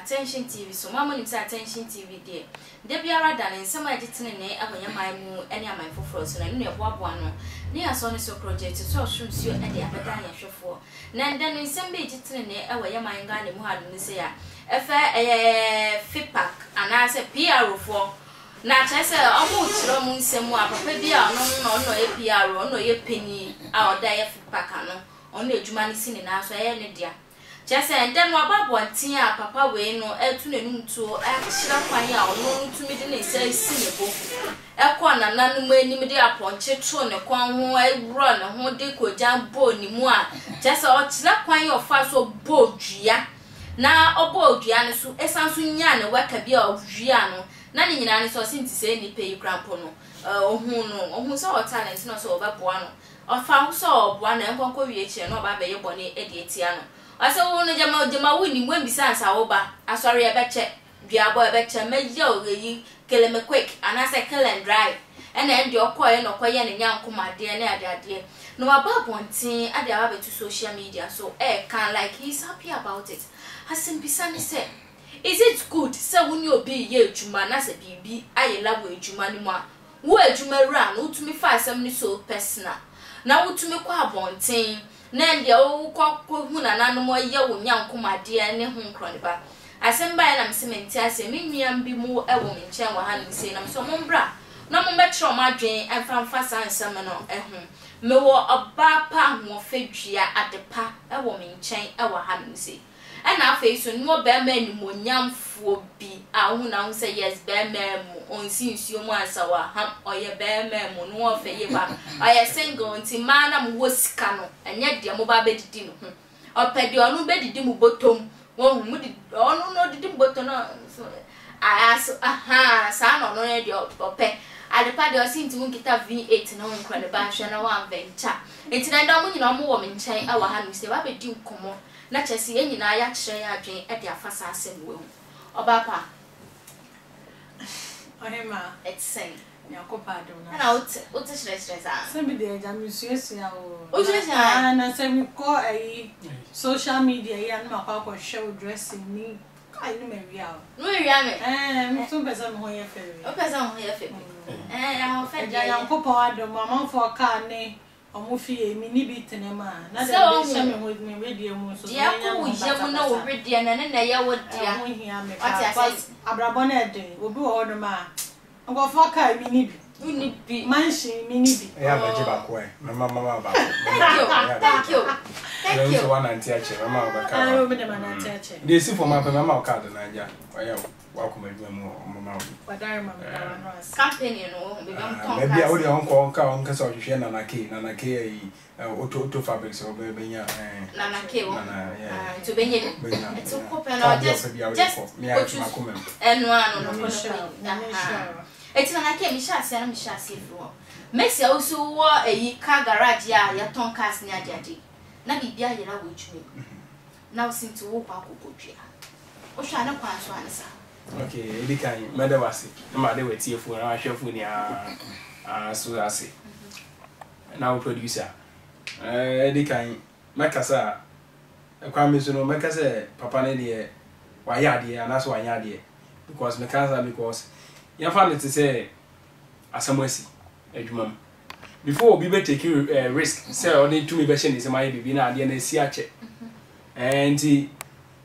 attention TV so mama nim say attention TV there de biara da ne nsema agitene ne ahonya man mu ene aman foforo so na ne eboaboa no ne aso ne so project so osumsio e de abeda yahwefo na nda ne nsem be agitene ne ewoya man ga ne mu hadu ne say a efe feedback ana say P.R.O for na chese omo chiro mu nsem a papa bia no ye P.R.O no ye penny a oda ye feedback ano ono ejuma ne sine na so ye ne dia chese enda no ababo antin a papa we no etu nenum tuo ahira kwan a ono ntumi de ne sai sine bo ekọ na nanu anim de aponche tro ne kwan ho ewro ne ho de kojan bo ni mu a chese o chira kwan o fa so bo dua na obo dua ne so esanso nya ne waka bia o dua no na ne nyina ne so sinti se ni pay crampo no ohun so talent no so obaboa no ofa so oboa na enkonko wie che no oba be ye bone e de etia no ase wo no jama wini mu mbisa ansa wo ba asori e beche duabo e beche meje ogeyi keleme quick ana se kill and dry ena ndi okoye no koye ne nyankomade na ade no ababontin ade aba to social media so can like he's happy about it asimbisa ne se is it good se woni obi ye ejuma na se bibi aye labo ejuma ni mu a wo ejuma ra no utumi fa asem ni so personal na utumi kwa abontin na ndi o kwa hu na nanu mo ye wo nyankomade ne hu nkron ba asem ba na msementi asem nnuam bi mu ewo menchen wa ha ni se na so mombra na mo betro ma dwen emfamfa sansem no ehu mewo oba pa ho fedua adepa ewo menchen ewo ha ni se ana afa so no be ma ni mo nyamfo bi a hu na hu se yes be ma mu onsi nsuo mu ansawa ha oye be ma mu no ofa ye ba oye single nti ma na mo wo sika no enye de mo ba be didi no hu opedi onu be didi mu botom wo hu mu didi onu no didi mu botom no so aso sa no no de ope adepa de osi nti mu kita V8 na nkwa ne ba hwe na wa venture enti na nda mu nyina mo wo menchen awa ha no se ba be di nkomo na chese ye nyina ya kire ya adwen e de afasa asem wo oba pa ohema etsen nyakopa do na na ot stress ah se bi de jam suesia o suesia na se mi ko social media ya na kwa show dressing ni kai ni me wi a no wi a me mi so pesa mo ye fe o pesa mo ye fe ya ho fe ja nyakopa do mama for car ne omo fie mi ni bi tenema na de be se me ho mi radio mu so ya ko wo je mu na wo radio na na ya wo dia mo hia me ka abrabo na de obi wo do ma ngo for car mi ni bi mansion mi ni bi ya ba je ba ko mama ba thank you so one anti ache mama ba ka ayo me de man anti ache dey see for my mama card na ja oya wa ko madua mu mama wadare mama ka no as company no be am ton maybe I would on so hwe na nake auto fabric so be nya na nake wo to be nye to kope no just me I ma come eno ano no ko etina nake mi sha se na mi sha se fro Messi also wo car garage ya ton cars ni ade na bibia yera wo twume na wo sinti wo kwa kokotwea wo hwa na kwa so ansa okay edi kan mede wase ma de wetie fu na ahwefu ni so ase na wo producer edi kan makasa kwa me so no makasa papa ne de wa yade ana so wa yade because because ya fa ne say asamwasi adwuma before obi be take risk say only to me be shey say my bibi na ade na si ache and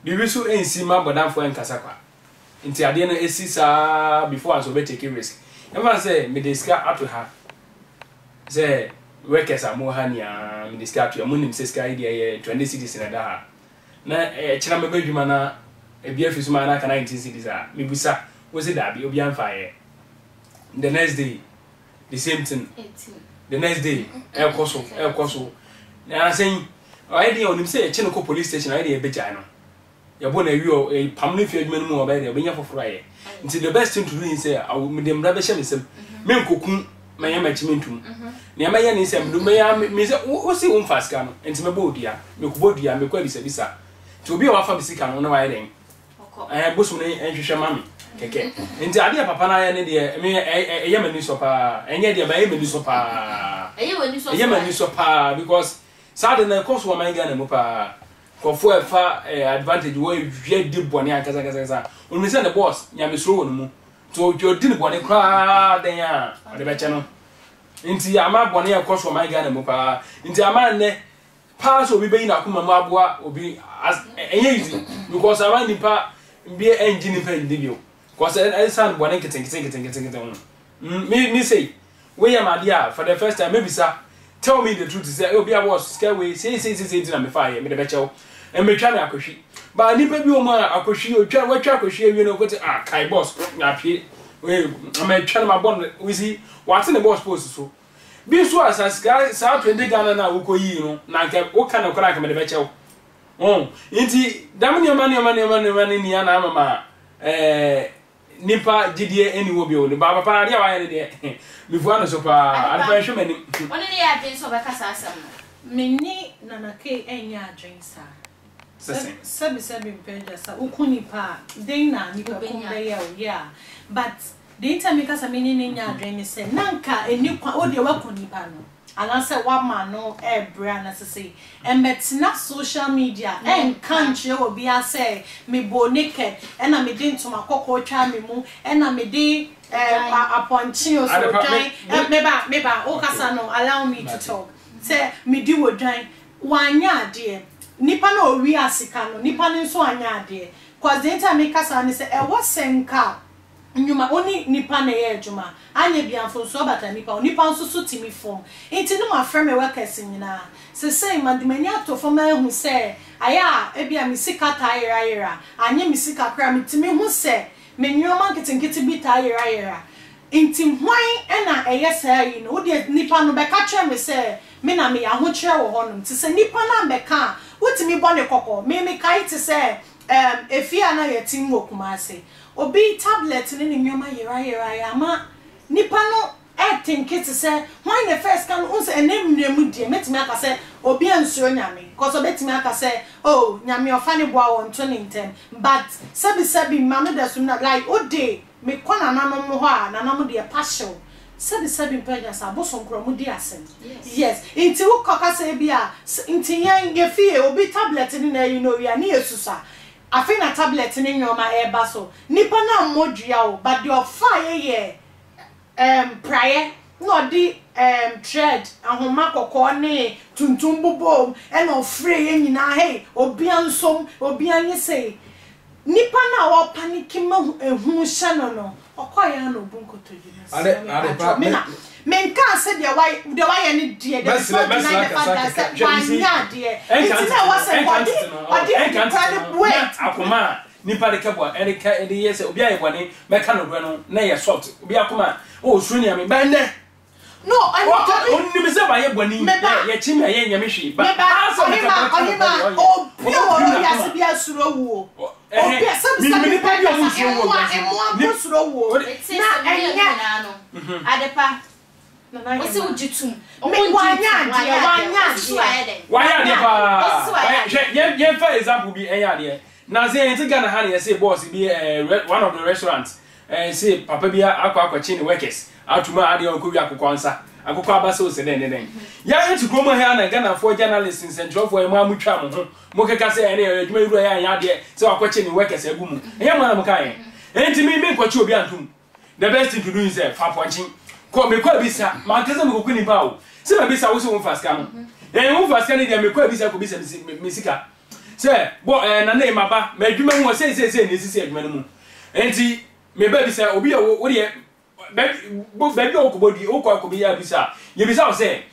bibi so ensi ma bodamfo enkasa kwa nti ade na esi sa before as obi take risk ever say me diska ato ha say workers are more hania me diska ato mo nim say sky idea 20 cities na da ha na kira me badwuma na ebi afisu ma na ka 19 cities a me busa wo say da bi obi amfa ye the next day the same thing 18 the next day el koso na saying already on him say e chinoko police station already e beja no ya bo na wi pamne fi adwuma no mu oba dey obenya foforo aye nti the best thing to do is say me dem bra be hye mesem me nkokun manya machimentum ne amaya ni sem do me say wo si won faska no nti me bodua me kubodua me kwa bisa to obi wa fa bisika no na wa den bosum ne enhwehwe mami keke nti ade papa na ya ne de me eye mani so pa enye de ba eye mani so pa eye mani so pa because sad na course wo man ga na mu pa kofo efa advantage wo hwe di bone akasa onu say the boss nyamesro wonu mu to odi ni bone kra den a ode be che no nti ama bone e koso man ga na mu pa nti ama ne pass obi be na akoma mu aboa obi enye easy because ama nipa be engine pa ndi bio because I sound bone keten me say we am adia for the first time maybe sir tell me the truth say obi a boss scare we say na me fire me de be chew and me twa na akohwi ba nipa bi o ma akohwi o twa watwa akohwi awie no kote kai boss na pie we me twa na ma bon we see what in the boss post so bi so asaska sa 20 Ghana na wo koyi no na nke wo ka na kora ka me de be chew inti dam ni ma ni na mama nipa gidie eni wo bi o ni ba papa dia wa ye de mi fu ano so pa alfa hwe mani woni ne ya den so be kasa asam menni nanakai enya adwensa sabi mpenja sa ukuni pa den na nipa kumbe ya o ya but the time because menni nya adwen se nanka eni kwa o de wakuni pa no anase wa ma no ebra na sese embetina social media en kanche obi ase me bo naked ena me din tuma kokko twa me mu ena me din aponchi o so dwan meba o kasa no allow me to talk say me di wo dwan wanya ade nipa na owi asika no nipa ne so anya ade cause the time me kasa ne say e wo senka nyuma oni nipa na ye adwuma anya bianfo so bata nipa nso so timi form enti no ma frame workers nyina se say mandimani ato form hu se aya e bia misika tayira anya misika kra mitimi hu se menwoma kitinkiti bi tayira enti hwan na eye say no de nipa no be ka kire me se me na me aho kire wo honum ti se nipa na be ka wotimi bone kokko me kai ti se efia na yetim wokumase obi tablet ni nyoma yera ama nipa no think it say why the first can unse enem nemu die metimi aka say obi ansuro nyame cause obetimi aka say oh nyame ofane boa won to ntem but sabi mame da sum na like ode me kona nanom ho a nanom de partial sabi mpanya sa boso nkro mu di asem yes inti wo koka say bia inti yan ye fie obi tablet ni na you know ya ni esusa afi na tablet ni nyoma eba so nipa na modua o but the fire ye prayer no di thread ahoma kokko ne tuntum bobom e no free ye nyina hey obi ansom obi anye say nipa na wo panic ma ehu hye no okoya na obunkoto jina menka se de why ni die de so na de father wanya de it's na was a body wait akoma nipa de kebo e de yes obi aye bone meka no bro no na ye short obi akoma o suru nya me bande no I want to onni me se ba ye bone ye chimi ye nya me hwi ba so o pure ya se bia suru wo obi sabi nipa de o suru wo ni suru wo na enya no adepa what's the jitum? Wanya for example be enya na say enti Ghana ha na say boss be one of the restaurants say papa bia akwa chi ne workers atuma ade onko wi akokọ nsa akokọ abasa o se den ya enti kromo ha na Ghana for journalists in central for emu amutwa mo ho mo keka say ene adwuma yuru ya anya ade say akwa chi ne workers agu mu eya mo na mo kan enti me nkwa chi obi antum the best thing to do is fa ponchin ko me kwa bisa ma keze me kokuni pa o se na bisa wo se wo faska no wo faska ne dia me kwa bisa ko bisa mesika se bo na na imaba ma adwuma mu se ne sisi adwuma no mu enti me ba bisa obi wo de ba bi o ko bodi o ko bi ya bisa ye bisa o se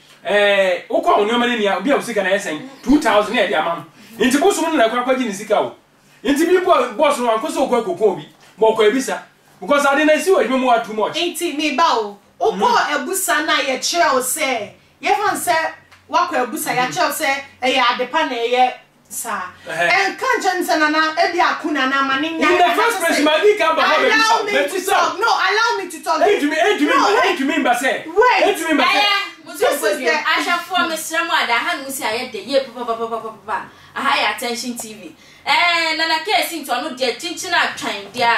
wo ko onyo ma ne nia obi a sika na yesen 2000 na dia mam enti bo so na kwa kwaji ne sika o enti bi boss no anko so ko kokon obi bo ko bisa because I didn't see adwuma mu too much enti me ba o Oko ebusa na ye kire say ye fan say wakọ ebusa ya kire say e ya adepa na ye sa kanchen sana na e bi akuna na mani nya in the first place my big camp allow me to talk to me ba say this is the Asha for Mr. Mada han musi ayede ye papa aha ya attention TV nana sing to no de chinchina atwan dia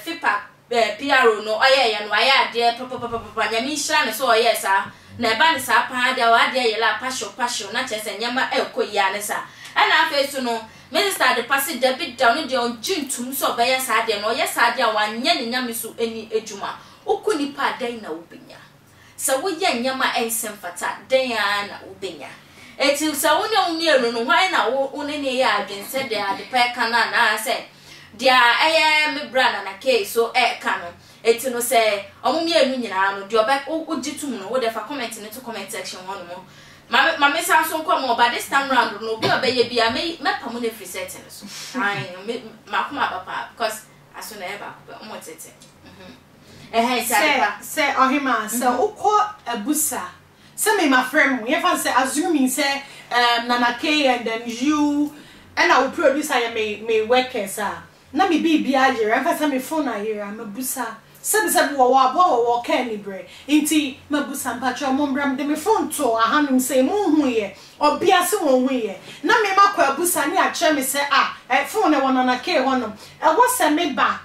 fipa P.R.O no oye no aya de papa nyame hira ne so oye sa na ba ne sa pa de wa de ye la passion na chese nyama ekoya ne sa and I face to know Minister the passage debit down in the on June to so by a side and or yes, I dare one yen yamisu any ejuma. Ukuni pa day na ubinya. So we yan yama and semfata, Diana ubinya. It is so near no why now only yard and said they are the pair canon. I said, dear, I am a brand and a case so air canon. It's no say, oh, me and Union, your back, oh, good to know whatever comment in the comment section one more. My miss sounds so come by this time round, no, baby, I may not come in free settings. I mark my papa, because I soon ever, but what's it? Say, oh, him, so, oh, a bussa. Some my friend, we have say, assuming, say, nαkɛd and then you, and I will produce, I may work as a. Na me be here, and for me phone here, I'm a bussa. Said wa candy bread. Inti mabusa mpacho mombram de me phone to a hanum say mo here or biase won here. Na me makwa busa ni a che me say phone e won nαkɛd honom. E wo se me ba.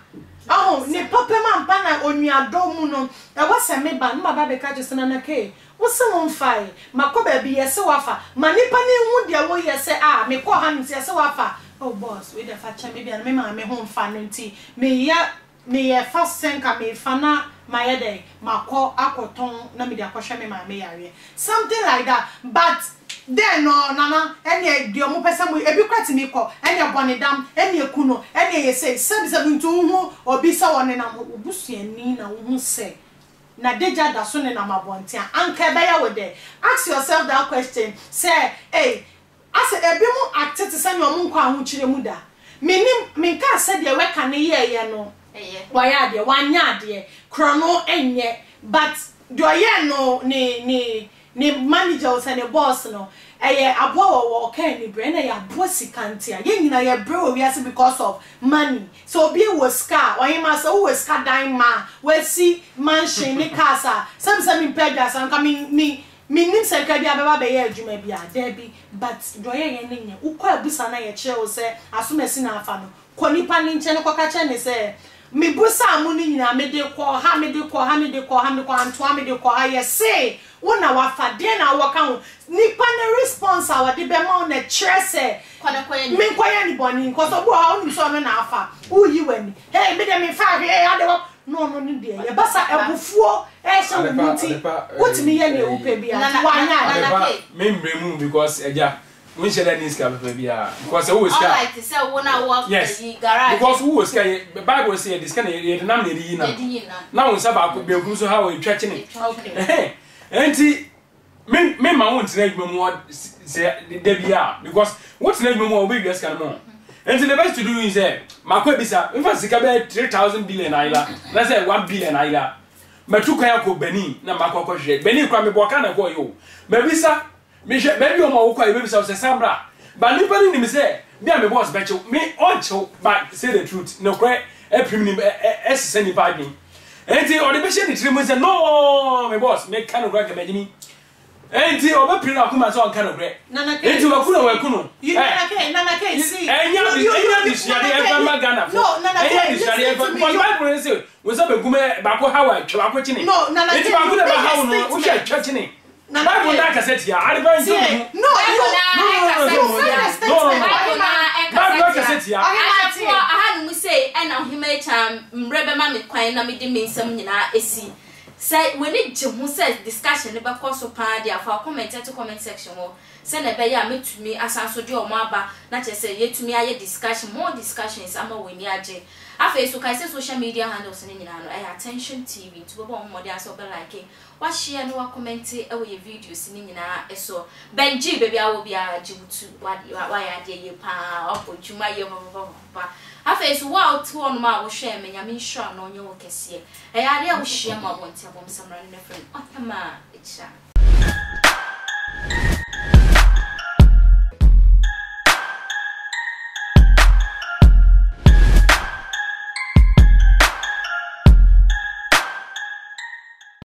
Oh, ne papa man pa na onua do mu no. E wo se me ba no ma ba be ka je se nαkɛd. Wo se won fai. Makoba bi ye se wafa. Manipa ni hu de wo ye se me ko hanum se wafa. Oh boss, we the facha maybe and me home fan nti me ye fast senka me fana my day mako akoton na me de akwhwe me yare something like that. But then no nana any de omo pesa mo ebi kwati me ko any bonedam any ekuno any ye say 77 hu obi sa woni na obusuani na wo hu say na deja da so ne na mabontia anka be ya we there. Ask yourself that question. Say hey, ase ebi mu active say no mu nkwa ahu kire mu da me ka say de we kan ye no waya de wanya de krono enye but do ye no ni manager say ne boss no abo wo kan ni bre na ya bossy kantia ye nyina ye bre we ase because of money. So obi was scar or him as always scar dime ma we see mansion ni casa some pedra some coming me nim se ka bia baba be ye adwuma bia debi but do ye nye ukwa abusa na ye kire wo se asomasi na afa no konipa ni nche ne koka che ne se me busa amu ni nyina me de ko ha anto me de ko ha ye se wona wafa de na wo ka ho nipa ne response awa de be ma na kire se me koya ni boni ko so bo ha oni so no na afa uyi wani hey me de me fa he ade wo no ni de ye basa ebufuo so buti what me ye ne wo pe bia wanya me mbremu because eja we share that niska pe bia because who is all like to say wona work the garage because who was the Bible say this kind of na me di na na won saba ko be kum so how we twetch ni okay enti me ma won tena adwuma mu say de bia because what tena adwuma mu obi wies kan mo. And the best to do is Makwe bisa, if I sikabe 3,000 billion naira, let's say 1 billion naira. Matuka yako Benin, na makwa kwa shred. Benin kwa mebwakana kwa yo. Mebisa, maybe o mawukwa maybe sa sambra. But nipani ni mise, bia me boss becho, me oncho, but say the truth. No kwe eprim ni send ni pagi. Enti o de be she ni trimu say no, me boss, me kind of work me. Enti oba pin akuma so kan ogre nαkɛd enti wakuna wakuno nαkɛd see enya disuade efa magana no nαkɛd disuade efa because Bible say we say begume bako hawa twa bako chini no nαkɛd enti bako na ba hawo no wo hwe twa chini Bible da cassette ya ari ban ju no Bible cassette ya aha no mu say na ohima cham mrebe ma me kwan na me di me nsam nyina esi. Say when it who says discussion about course of party for comment to comment section or send a bear me to me as I so do or maba not just say yet to me I discussion more discussions I'm a winning aje. I face so I say social media handles in attention TV to go on more than so like what share no comment away videos in so Benji baby I will be a to what why I did you pa up to my I face wow to on my share me I mean sure no you can see I will share my one some running friend. Oh, come on, it's